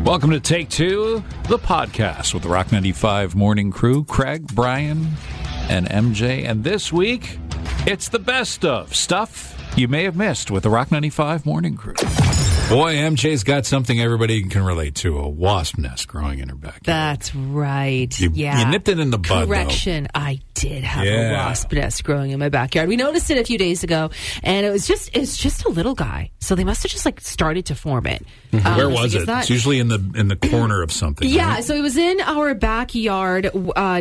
Welcome to Take Two, the podcast with the Rock 95 morning crew, Craig, Brian, and MJ. And this week, it's the best of stuff you may have missed with the Rock 95 morning crew. Boy, MJ's got something everybody can relate to, a wasp nest growing in her backyard. That's right. You nipped it in the bud, Correction. though. I did have a wasp nest growing in my backyard. We noticed it a few days ago, and it's just a little guy. So they must have just started to form it. Where was it? It's usually in the corner of something. Yeah, right? So it was in our backyard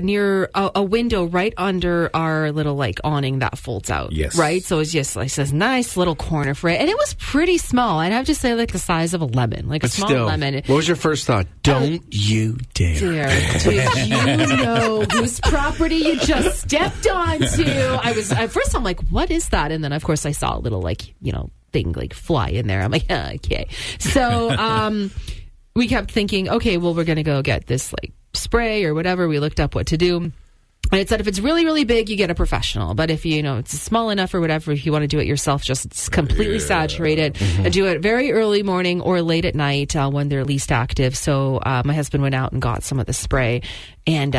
near a window right under our little awning that folds out. Yes. Right? So it's just this nice little corner for it. And it was pretty small. I'd have to say the size of a lemon, a small lemon. What was your first thought? Don't you dare. Did you know whose property you just stepped onto? At first I'm like, what is that? And then of course I saw a little thing fly in there. I'm like, okay. So we kept thinking, okay, well, we're going to go get this spray or whatever. We looked up what to do. And it said if it's really, really big, you get a professional. But if it's small enough or whatever, if you want to do it yourself, just completely saturate it and do it very early morning or late at night when they're least active. So my husband went out and got some of the spray, and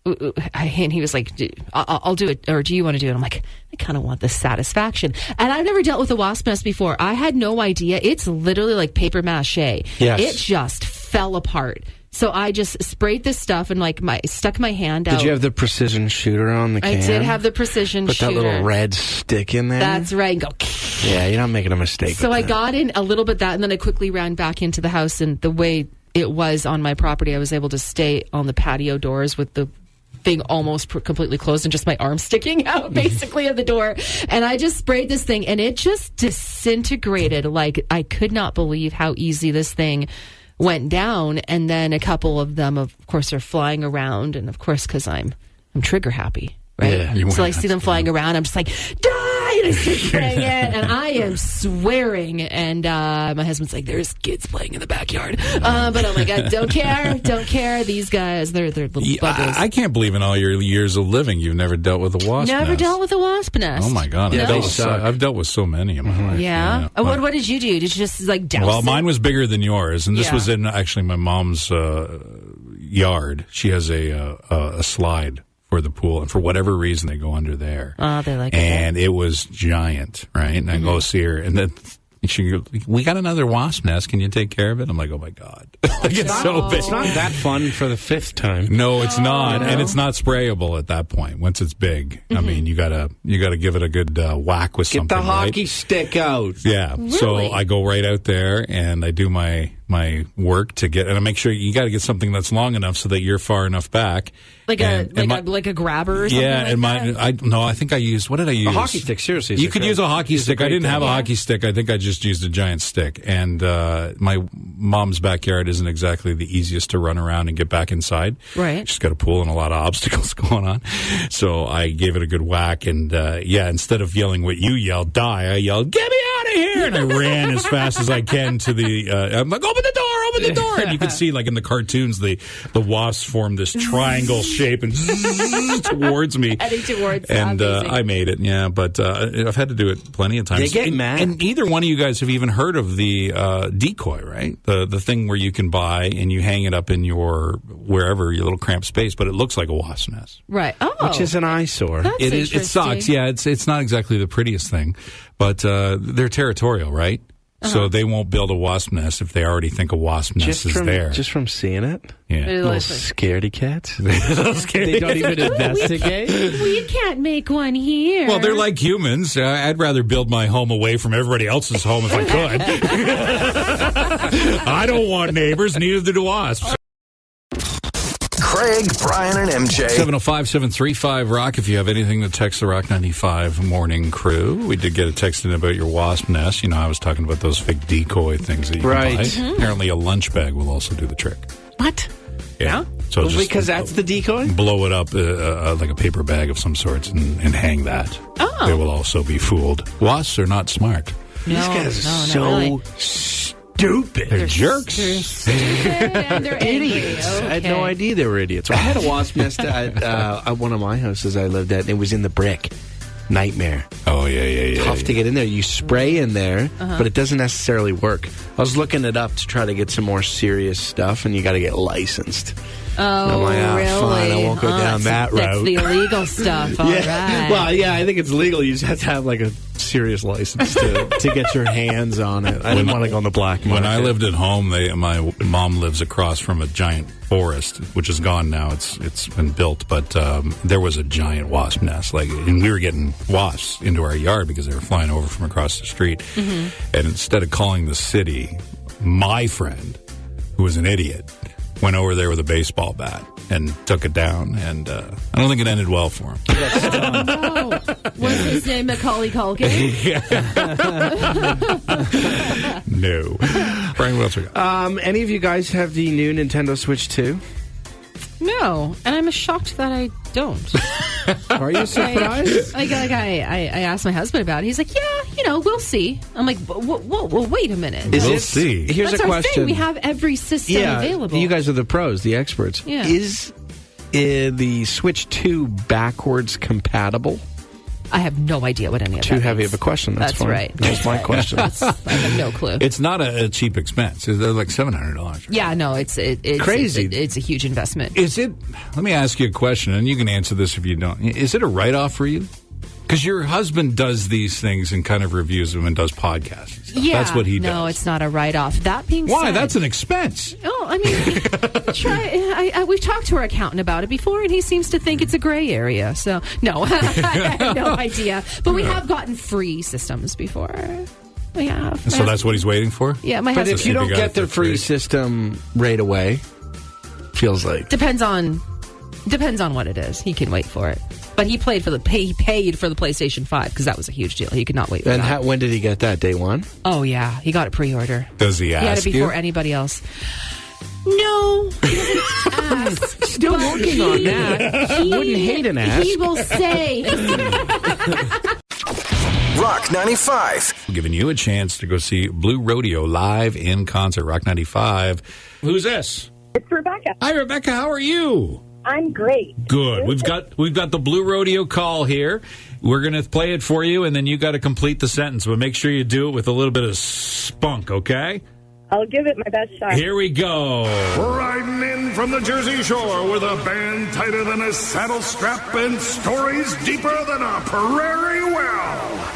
he was like, I'll do it, or do you want to do it? I'm like, I kind of want the satisfaction. And I've never dealt with a wasp nest before. I had no idea. It's literally like paper mache. Yes. It just fell apart. So I just sprayed this stuff and stuck my hand out. Did you have the precision shooter on the can? I did have the precision shooter. Put that little red stick in there? That's right. And go. Yeah, you're not making a mistake. So I got in a little bit that, and then I quickly ran back into the house. And the way it was on my property, I was able to stay on the patio doors with the thing almost completely closed and just my arm sticking out basically at the door. And I just sprayed this thing, and it just disintegrated. I could not believe how easy this thing went down. And then a couple of them, of course, are flying around. And of course, because I'm trigger happy, right? Yeah, so I see them flying around. I'm just like, die! And I start spraying it, and I am swearing. And my husband's like, there's kids playing in the backyard. But I'm like, I don't care. These guys, they're little buggers. I can't believe in all your years of living you've never dealt with a wasp nest. Never dealt with a wasp nest. Oh my God. No? I've dealt with so many in my life. Yeah. What did you do? Did you just douse Well, it? mine was bigger than yours, and this was in actually my mom's yard. She has a slide for the pool, and for whatever reason they go under there. Oh, they like it. And it was giant, right? And I go see her, and then she goes, we got another wasp nest. Can you take care of it? I'm like, oh my God. It's so big. It's not that fun for the fifth time. No, it's not. And it's not sprayable at that point once it's big. I mean, you gotta give it a good whack with something. Get the hockey stick out. Yeah. Really? So I go right out there and I do my work to get, and I make sure you got to get something that's long enough so that you're far enough back. Like a grabber or something. Yeah, like and that? I think I used, what did I use? A hockey stick, seriously. You could use a hockey stick. I didn't have a hockey stick. I think I just used a giant stick. And my mom's backyard isn't exactly the easiest to run around and get back inside. Right. She's got a pool and a lot of obstacles going on. So I gave it a good whack. And instead of yelling what you yelled, die, I yelled, get me out of here! And I ran as fast as I can to the, I'm like, open the door! And you could see, in the cartoons, the wasps form this triangle shape and towards me. Heading towards. And I made it, yeah. But I've had to do it plenty of times. They get mad. And either one of you guys have even heard of the decoy, right? The thing where you can buy and you hang it up in your little cramped space, but it looks like a wasp nest. Right. Oh. Which is an eyesore. That's It is. It sucks. Yeah, it's not exactly the prettiest thing, but they're territorial, right? So they won't build a wasp nest if they already think a wasp nest is there. Just from seeing it? Yeah. Little scaredy cats. They don't even investigate? We can't make one here. Well, they're like humans. I'd rather build my home away from everybody else's home if I could. I don't want neighbors, neither do wasps. Craig, Brian, and MJ. 705-735-ROCK if you have anything to text the Rock 95 morning crew. We did get a text in about your wasp nest. I was talking about those fake decoy things that you can buy. Mm-hmm. Apparently a lunch bag will also do the trick. What? Yeah. So just because that's the decoy? blow it up like a paper bag of some sorts and hang that. Oh. They will also be fooled. Wasps are not smart. These guys are so stupid. They're jerks. They're stupid and they're idiots. angry. Okay. I had no idea they were idiots. I had a wasp nest at one of my houses I lived at, and it was in the brick. nightmare. Oh, yeah. Tough to get in there. You spray in there, but it doesn't necessarily work. I was looking it up to try to get some more serious stuff, and you got to get licensed. Oh, I'm like, really? Fine, I won't go down that route. That's the illegal stuff. All right. Well, yeah, I think it's legal. You just have to have like a serious license to get your hands on it. I didn't want to go on the black market. When I lived at home, my mom lives across from a giant forest, which is gone now. It's been built, but there was a giant wasp nest. And we were getting wasps into our yard because they were flying over from across the street. Mm-hmm. And instead of calling the city, my friend, who was an idiot, went over there with a baseball bat and took it down, and I don't think it ended well for him. Oh, was his name Macaulay Culkin? No. Brian, what else we got? Any of you guys have the new Nintendo Switch 2? No, and I'm shocked that I don't. Are you surprised? I asked my husband about it. He's like, yeah, we'll see. I'm like, whoa, wait a minute. We'll see. Here's That's a our question. thing. We have every system available. You guys are the pros, the experts. Yeah. Is the Switch 2 backwards compatible? I have no idea what any of that Too heavy means. of a question. That's fine. right. That's my question. I have no clue. It's not a cheap expense. They're like $700. Right? Yeah, no, it's crazy. It's a huge investment. Is it? Let me ask you a question, and you can answer this if you don't. Is it a write-off for you? Because your husband does these things and kind of reviews them and does podcasts. And stuff. Yeah, That's what he does. No, it's not a write-off. That being said... Why? That's an expense. Oh, I mean, we've talked to our accountant about it before, and he seems to think it's a gray area. So, no, I have no idea. But we have gotten free systems before. We have. So that's what he's waiting for? Yeah, my But husband... if you don't get the free system right away, feels like... Depends on what it is. He can wait for it. But he paid for the PlayStation 5 because that was a huge deal. He could not wait for that. And when did he get that? Day one? Oh, yeah. He got it pre-order. Does he ask He had it before you? anybody else. No, he doesn't ask. Still working on that. He wouldn't hate an ask. He will say. Rock 95. We're giving you a chance to go see Blue Rodeo live in concert. Rock 95. Who's this? It's Rebecca. Hi, Rebecca. How are you? I'm great. Good. We've got the Blue Rodeo call here. We're going to play it for you, and then you got to complete the sentence. But make sure you do it with a little bit of spunk, okay? I'll give it my best shot. Here we go. Riding in from the Jersey Shore with a band tighter than a saddle strap and stories deeper than a prairie well.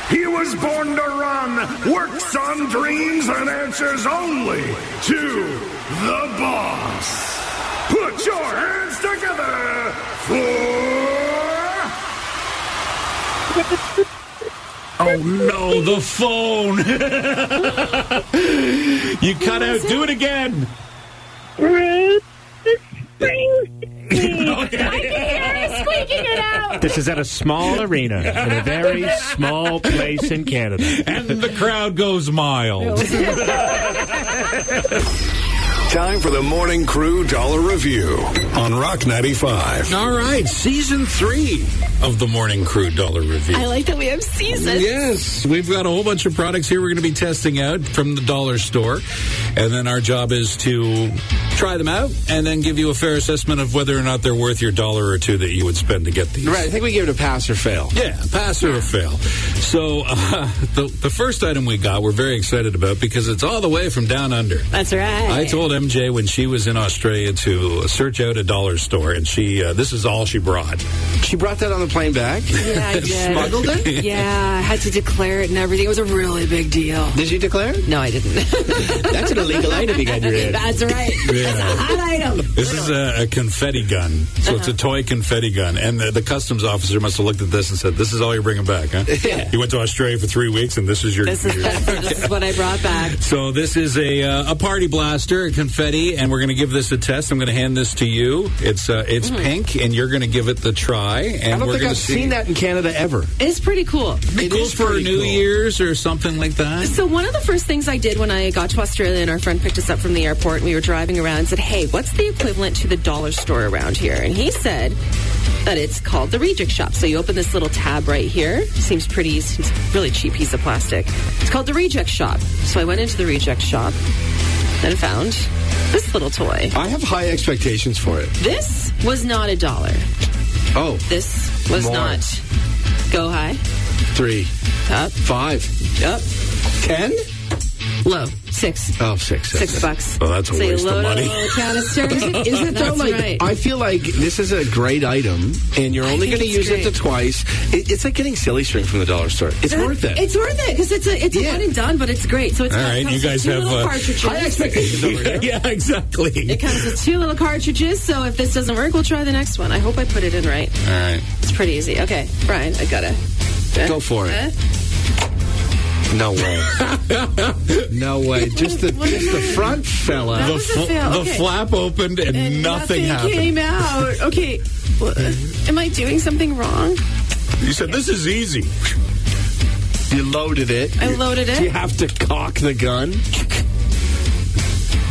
He was born to run, works on dreams, and answers only to the boss. Put your hands together for... Oh, no, the phone. You cut out. Do it again. Bruce Springsteen. Okay. I can hear her squeaking it out. This is at a small arena in a very small place in Canada. And the crowd goes mild. Time for the Morning Crew Dollar Review on Rock 95. All right, Season 3 of the Morning Crew Dollar Review. I like that we have seasons. Yes, we've got a whole bunch of products here we're going to be testing out from the dollar store. And then our job is to try them out and then give you a fair assessment of whether or not they're worth your $1 or $2 that you would spend to get these. Right, I think we give it a pass or fail. Yeah, pass or fail. So the first item we got we're very excited about because it's all the way from down under. That's right. I told MJ when she was in Australia to search out a dollar store, and this is all she brought. She brought that on the plane back? Yeah, I did. Smuggled it? Yeah, I had to declare it and everything. It was a really big deal. Did you declare it? No, I didn't. That's an illegal item you got in your head. That's right. It's a hot item. This is a confetti gun. So it's a toy confetti gun. And the customs officer must have looked at this and said, this is all you're bringing back, huh? Yeah. You went to Australia for 3 weeks, and this is your... This is what I brought back. So this is a party blaster, a confetti, and we're going to give this a test. I'm going to hand this to you. It's pink, and you're going to give it the try. And I don't we're think going I've to see. seen that in Canada ever. It's pretty cool. It cool is for pretty New cool. Year's or something like that. So one of the first things I did when I got to Australia and our friend picked us up from the airport and we were driving around and said, hey, what's the equivalent to the dollar store around here? And he said that it's called the Reject Shop. So you open this little tab right here. Seems really cheap piece of plastic. It's called the Reject Shop. So I went into the Reject Shop and found this little toy. I have high expectations for it. This was not $1. Oh. This was More. not Go high. 3. Up. 5. Up. 10? Low. 6. Oh, 6. $6. Oh, that's a waste of money. Canister. Is it though? That's Like, right. I feel like this is a great item, and you're only think going to it's use it great. twice. It's like getting silly string from the dollar store. It's worth it. It's worth it because it's a one and done, but it's great. So it's All right, you guys have cartridges. High expectations over here. Yeah, exactly. It comes with 2 little cartridges. So if this doesn't work, we'll try the next one. I hope I put it in right. All right. It's pretty easy. Okay, Brian, I gotta Go for it. No way. No way. Just the front fella. That was a fail. The Okay. flap opened and nothing happened. came out. Okay, well, am I doing something wrong? You said this is easy. You loaded it. I loaded it. Do you have to cock the gun?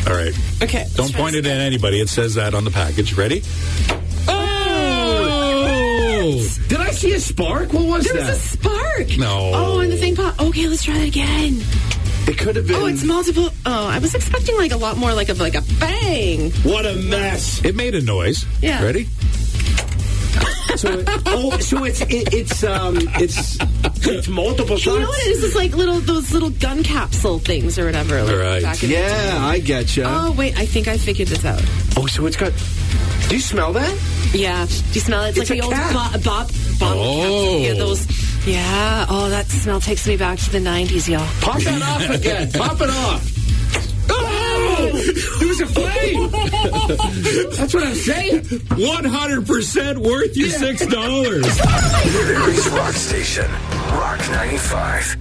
All right. Okay. Don't point it at anybody. It says that on the package. Ready? Oh! Did I see a spark? What was There that? was a spark. No. Oh, and the thing popped. Okay, let's try it again. It could have been. Oh, it's multiple. Oh, I was expecting like a lot more like a bang. What a mess. It made a noise. Yeah. Ready? So it's multiple shots. You know what it is? It's like those little gun capsule things or whatever. Like Right. back in the day. Yeah, I get you. Oh wait, I think I figured this out. Oh, so it's got. Do you smell that? Yeah. Do you smell it? It's It's like a the old cat. bottle Oh. capsule. Yeah, those. Yeah. Oh, that smell takes me back to the 90s, y'all. Pop that off again. Pop it off. Oh! There was a flame. That's what I'm saying. 100% worth your $6. Gary's Rock Station, Rock 95.